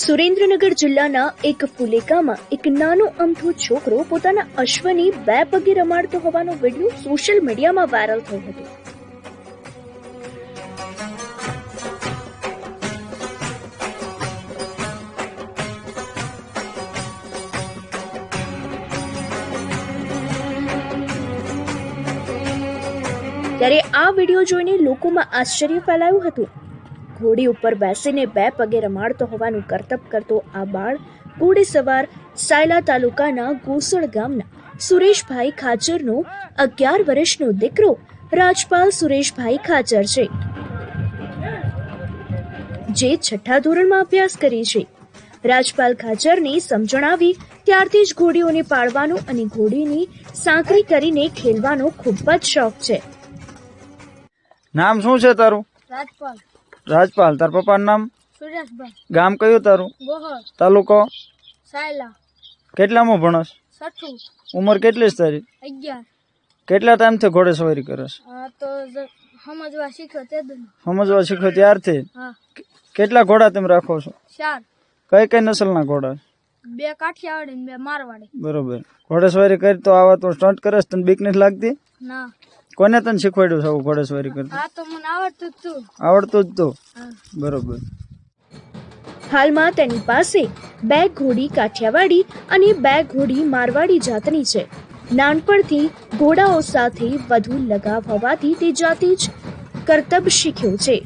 સુરેન્દ્રનગર જિલ્લાના એક ફુલેકામાં એક નાનો અમથો છોકરો પોતાના અશ્વની 2 પગે રમાડતો હોવાનો વિડીયો સોશિયલ મીડિયામાં વાયરલ થયો હતો। ત્યારે આ વિડીયો જોઈને લોકોમાં આશ્ચર્ય ફેલાયું હતું। ઘોડી ઉપર બેસીને 2 પગે રમાડતો હોવાનું કરતબ કરતો આ બાળ ઘોડે સવાર સાયલા તાલુકાના ગોસળ ગામના સુરેશભાઈ ખાચરનો 11 વર્ષનો દીકરો રાજપાલ સુરેશભાઈ ખાચર છે, જે 6ઠા ધોરણમાં અભ્યાસ કરે છે। રાજપાલ ખાચરની સમજણ આવી ત્યારથી જ ઘોડીઓને પાળવાનો અને ઘોડીની સાંકરી કરીને ખેલવાનો ખૂબ જ શોખ છે। નામ શું છે તારું? રાજપાલ। રાજપાલ, તાર પપ્પાનું નામ? સુરેશભાઈ। ગામ કયું તારું? ગોહળ। તાલુકો? સાયલા। કેટલામાં ભણસ? 6ઠું। ઉંમર કેટલી છે તારી? 11। કેટલા ટાઈમથી ઘોડેસવારી કરસ? તો સમજવા શીખ્યો તે દન। સમજવા શીખ્યો ત્યારથી? હા। કેટલા ઘોડા તમે રાખો છો? 4। કઈ કઈ નસલના ઘોડા? 2 કાઠિયાવાડી ને 2 મારવાડી। બરોબર। ઘોડેસવારી કરી તો આવા તો સ્ટન્ટ કરે તને બીક નથી લાગતી? ના। કોને તને શીખવાડ્યું છે ઘોડેસવારી કરતા? હા તો મને આવડતું જ તું। આવડતું જ તો? હા। બરોબર। હાલમાં તેની પાસે 2 ઘોડી કાઠિયાવાડી અને 2 ઘોડી મારવાડી જાતની છે। નાનપણથી ઘોડાઓ સાથે વધુ લગાવ હોવાથી તે જાતે જ કરતબ શીખ્યો છે।